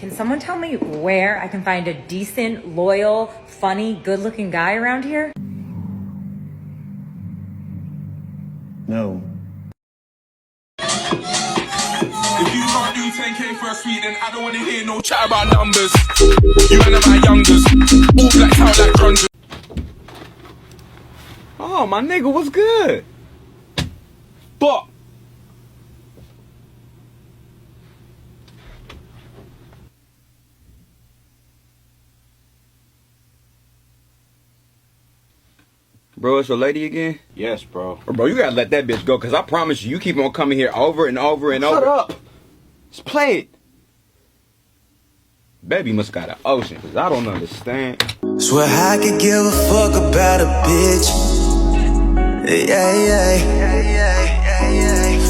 Can someone tell me where I can find a decent, loyal, funny, good-looking guy around here? No. If you can't do 10K for a suite, then I don't want to hear no chat about numbers. You man are my youngers, all blacked out like grunge. Oh, my nigga, what's good? Fuck. Bro, it's your lady again? Yes, bro. Bro, you gotta let that bitch go, cause I promise you, you keep on coming here over and over and over. Shut up. Just play it. Baby must got an ocean, cause I don't understand. Swear I could give a fuck about a bitch. Yeah.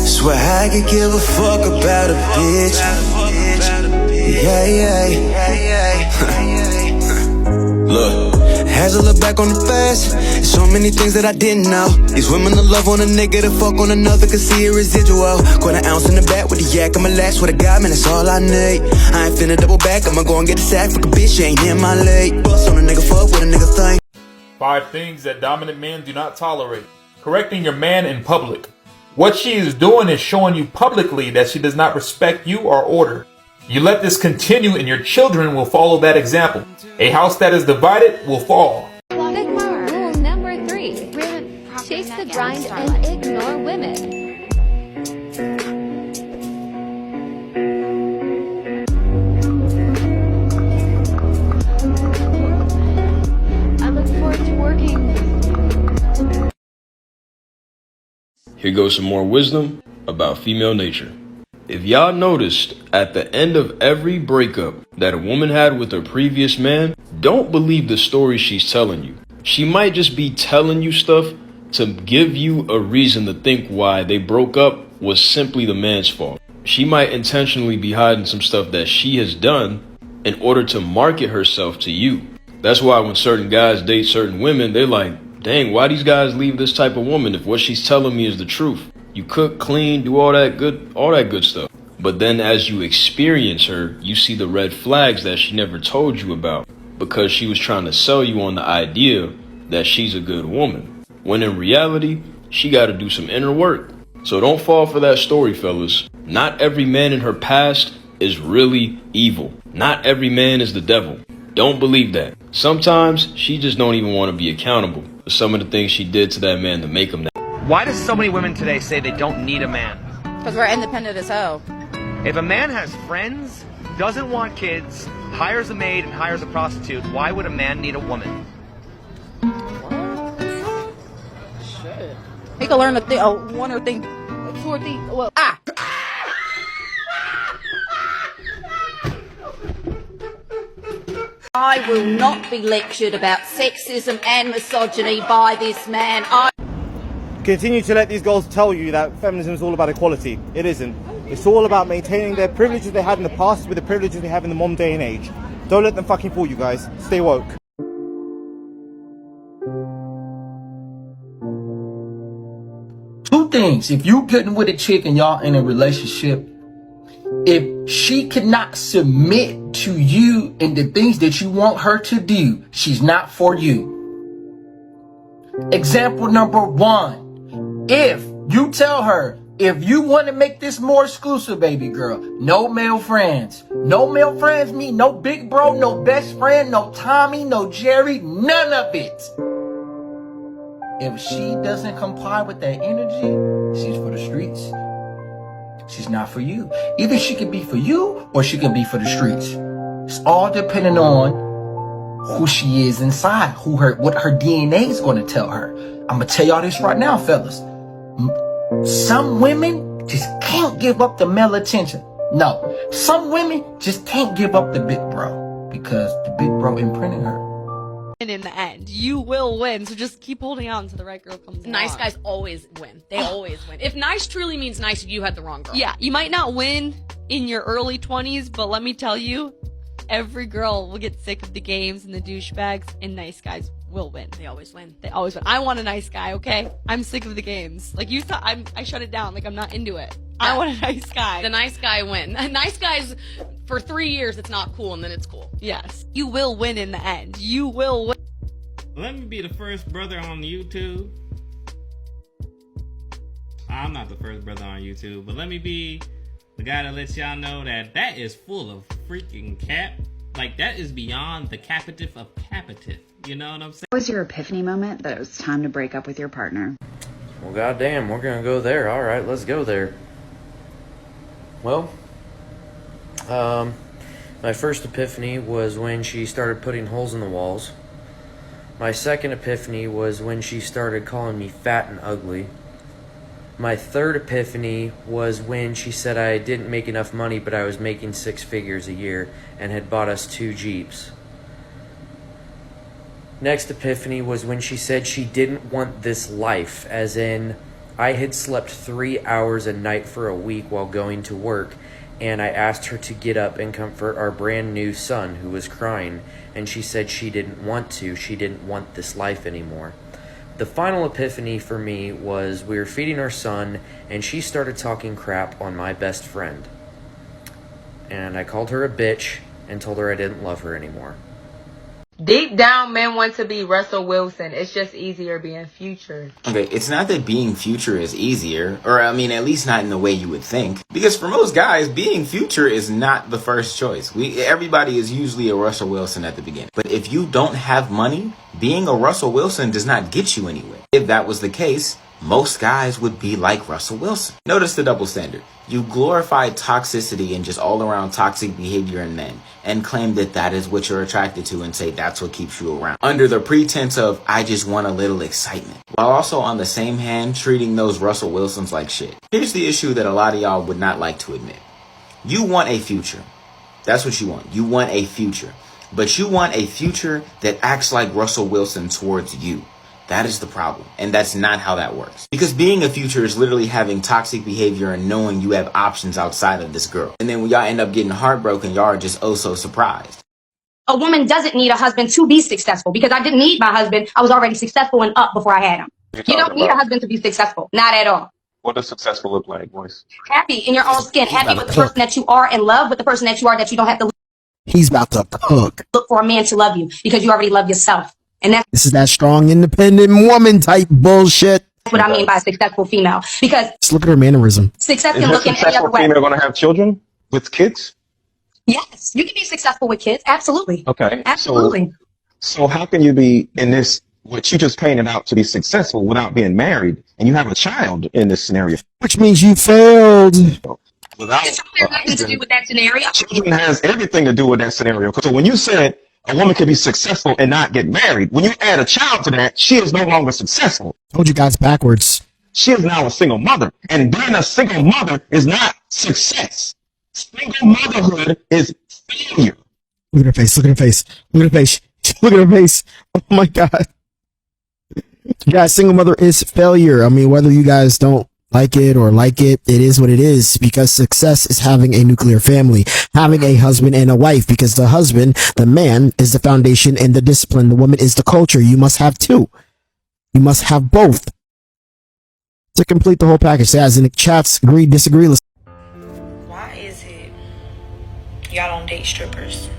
Swear I could give a fuck about a bitch. Yeah. Look. As I look back on the past, there's so many things that I didn't know. These women that love on a nigga to fuck on another can see a residual. Got an ounce in the back with the yak, I'ma last with a guy, man, that's all I need. I ain't finna double back, I'ma go and get a sack. Fuck a bitch, you ain't in my late. Bust on a nigga, fuck with a nigga thing. 5 things that dominant men do not tolerate. Correcting your man in public. What she is doing is showing you publicly that she does not respect you or order. You let this continue and your children will follow that example. A house that is divided will fall. Rule number 3. Chase the grind and ignore women. I look forward to working. Here goes some more wisdom about female nature. If y'all noticed at the end of every breakup that a woman had with her previous man, don't believe the story she's telling you. She might just be telling you stuff to give you a reason to think why they broke up was simply the man's fault. She might intentionally be hiding some stuff that she has done in order to market herself to you. That's why when certain guys date certain women, they're like, dang, why these guys leave this type of woman if what she's telling me is the truth? You cook, clean, do all that good stuff. But then as you experience her, you see the red flags that she never told you about because she was trying to sell you on the idea that she's a good woman. When in reality, she got to do some inner work. So don't fall for that story, fellas. Not every man in her past is really evil. Not every man is the devil. Don't believe that. Sometimes she just don't even want to be accountable for some of the things she did to that man to make him that. Why do so many women today say they don't need a man? Because we're independent as hell. If a man has friends, doesn't want kids, hires a maid and hires a prostitute, why would a man need a woman? What? Shit. He can learn two or three. Well, I will not be lectured about sexism and misogyny by this man. Continue to let these girls tell you that feminism is all about equality. It isn't. It's all about maintaining their privileges they had in the past with the privileges they have in the modern day and age. Don't let them fucking fool you guys. Stay woke. 2 things. If you getting with a chick and y'all in a relationship, if she cannot submit to you and the things that you want her to do, she's not for you. Example number 1. If you tell her, if you want to make this more exclusive, baby girl, no male friends. No male friends mean no big bro, no best friend, no Tommy, no Jerry, none of it. If she doesn't comply with that energy, she's for the streets. She's not for you. Either she can be for you or she can be for the streets. It's all depending on who she is inside, what her DNA is going to tell her. I'm going to tell y'all this right now, fellas. Some women just can't give up the male attention. No, some women just can't give up the big bro because the big bro imprinted her. And in the end, you will win. So just keep holding on until the right girl comes along. Nice guys always win. They always win. If nice truly means nice, you had the wrong girl. Yeah, you might not win in your early 20s, but let me tell you, every girl will get sick of the games and the douchebags, and nice guys will win. They always win. They always win. I want a nice guy, okay? I'm sick of the games. Like you thought, I shut it down. Like I'm not into it. I want a nice guy. The nice guy win. Nice guys For 3 years, it's not cool, and then it's cool. Yes. You will win in the end. You will win. Let me be the first brother on YouTube. I'm not the first brother on YouTube, but let me be the guy that lets y'all know that is full of freaking cap. Like, that is beyond the capitive of capitive. You know what I'm saying? What was your epiphany moment that it was time to break up with your partner? Well, goddamn, we're gonna go there. All right, let's go there. Well, my first epiphany was when she started putting holes in the walls. My second epiphany was when she started calling me fat and ugly. My third epiphany was when she said I didn't make enough money, but I was making 6 figures a year and had bought us 2 Jeeps. Next epiphany was when she said she didn't want this life, as in I had slept 3 hours a night for a week while going to work, and I asked her to get up and comfort our brand new son who was crying, and she said she didn't want to. She didn't want this life anymore. The final epiphany for me was we were feeding our son, and she started talking crap on my best friend. And I called her a bitch and told her I didn't love her anymore. Deep down, men want to be Russell Wilson. It's just easier being Future. Okay, it's not that being Future is easier, or I mean, at least not in the way you would think. Because for most guys, being Future is not the first choice. Everybody is usually a Russell Wilson at the beginning. But if you don't have money, being a Russell Wilson does not get you anywhere. If that was the case, most guys would be like Russell Wilson. Notice the double standard. You glorify toxicity and just all-around toxic behavior in men and claim that that is what you're attracted to and say that's what keeps you around, under the pretense of, I just want a little excitement, while also on the same hand treating those Russell Wilsons like shit. Here's the issue that a lot of y'all would not like to admit. You want a future. That's what you want. You want a future. But you want a future that acts like Russell Wilson towards you. That is the problem. And that's not how that works. Because being a future is literally having toxic behavior and knowing you have options outside of this girl. And then when y'all end up getting heartbroken, y'all are just oh so surprised. A woman doesn't need a husband to be successful, because I didn't need my husband. I was already successful and up before I had him. You don't need a husband to be successful. Not at all. What does successful look like, boys? Happy in your own skin. Happy with the person that you are, in love with the person that you are, that you don't have to He's about to cook. look for a man to love you, because you already love yourself. And This is that strong, independent woman type bullshit. that's what I mean by a successful female. Because Just look at her mannerism. success Is can that look in any successful other way. female going to have children with kids? Yes, you can be successful with kids. Absolutely. Okay. Absolutely. So how can you be in this, what you just painted out to be successful without being married, and you have a child in this scenario? Which means you failed. Without Has nothing to do with that scenario. children has everything to do with that scenario. So when you said a woman can be successful and not get married, when you add a child to that, she is no longer successful. Told you guys backwards. She is now a single mother. And being a single mother is not success. Single motherhood is failure. Look at her face. Look at her face. Look at her face. Look at her face. Oh my God. Yeah, single mother is failure. I mean, whether you guys don't like it or like it, it is what it is, because success is having a nuclear family, having a husband and a wife, because the husband, the man, is the foundation and the discipline. The woman is the culture. You must have two. You must have both to complete the whole package. So as in the chats, agree, disagree. Why is it y'all don't date strippers?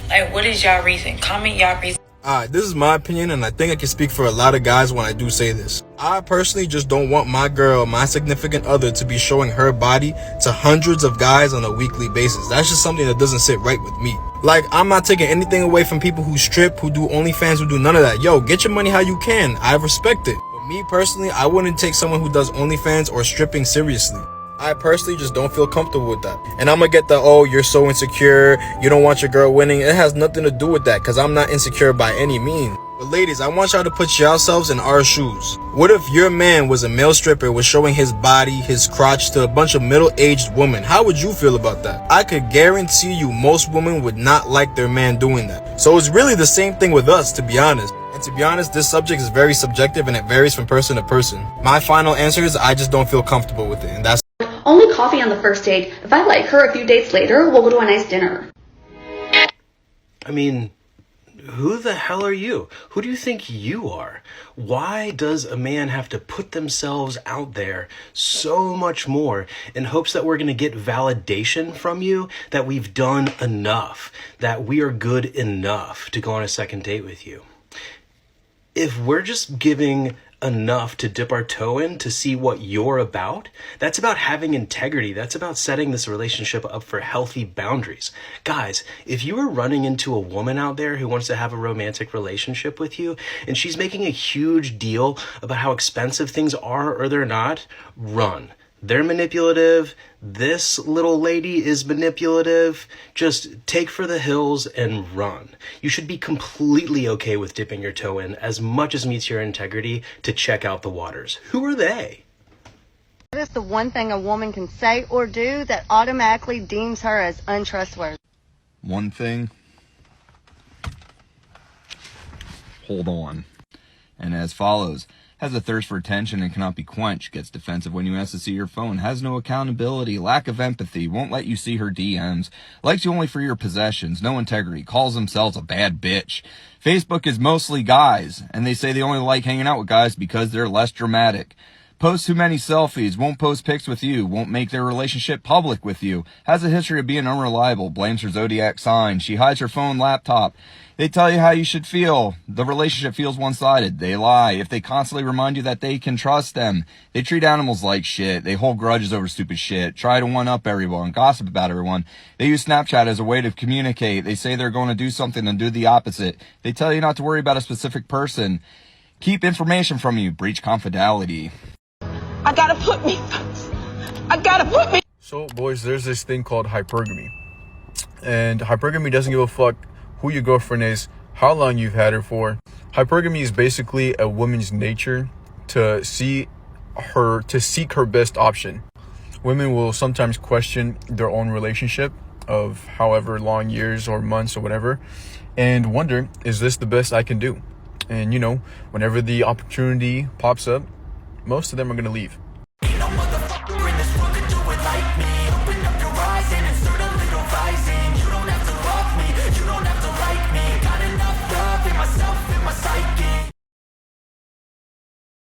Like, what is y'all reason? Comment y'all reason. Alright, this is my opinion, and I think I can speak for a lot of guys when I do say this. I personally just don't want my girl, my significant other, to be showing her body to hundreds of guys on a weekly basis. That's just something that doesn't sit right with me. Like, I'm not taking anything away from people who strip, who do OnlyFans, who do none of that. Yo, get your money how you can. I respect it. But me personally, I wouldn't take someone who does OnlyFans or stripping seriously. I personally just don't feel comfortable with that. And I'm gonna get the, oh, you're so insecure, you don't want your girl winning. It has nothing to do with that, because I'm not insecure by any means. But ladies, I want y'all to put yourselves in our shoes. What if your man was a male stripper, was showing his body, his crotch to a bunch of middle-aged women? How would you feel about that? I could guarantee you most women would not like their man doing that. So it's really the same thing with us, to be honest. And to be honest, this subject is very subjective and it varies from person to person. My final answer is I just don't feel comfortable with it, and that's only coffee on the first date. If I like her a few dates later, we'll go to a nice dinner. I mean, who the hell are you? Who do you think you are? Why does a man have to put themselves out there so much more in hopes that we're going to get validation from you that we've done enough, that we are good enough to go on a second date with you? If we're just giving enough to dip our toe in to see what you're about, that's about having integrity. That's about setting this relationship up for healthy boundaries. Guys, if you are running into a woman out there who wants to have a romantic relationship with you and she's making a huge deal about how expensive things are or they're not, run. They're manipulative. This little lady is manipulative. Just take for the hills and run. You should be completely okay with dipping your toe in as much as meets your integrity to check out the waters. Who are they? What is the one thing a woman can say or do that automatically deems her as untrustworthy? One thing. Hold on. And as follows. Has a thirst for attention and cannot be quenched, gets defensive when you ask to see your phone, has no accountability, lack of empathy, won't let you see her DMs, likes you only for your possessions, no integrity, calls themselves a bad bitch. Facebook is mostly guys, and they say they only like hanging out with guys because they're less dramatic. Posts too many selfies, won't post pics with you, won't make their relationship public with you, has a history of being unreliable, blames her zodiac sign, she hides her phone, laptop. They tell you how you should feel. The relationship feels one-sided. They lie. If they constantly remind you that they can trust them, they treat animals like shit. They hold grudges over stupid shit. Try to one-up everyone. Gossip about everyone. They use Snapchat as a way to communicate. They say they're going to do something and do the opposite. They tell you not to worry about a specific person. Keep information from you. Breach confidentiality. I gotta put me first. I gotta put me. So, boys, there's this thing called hypergamy. And hypergamy doesn't give a fuck who your girlfriend is, how long you've had her for. Hypergamy is basically a woman's nature to seek her best option. Women will sometimes question their own relationship of however long years or months or whatever and wonder, is this the best I can do? And whenever the opportunity pops up, most of them are going to leave.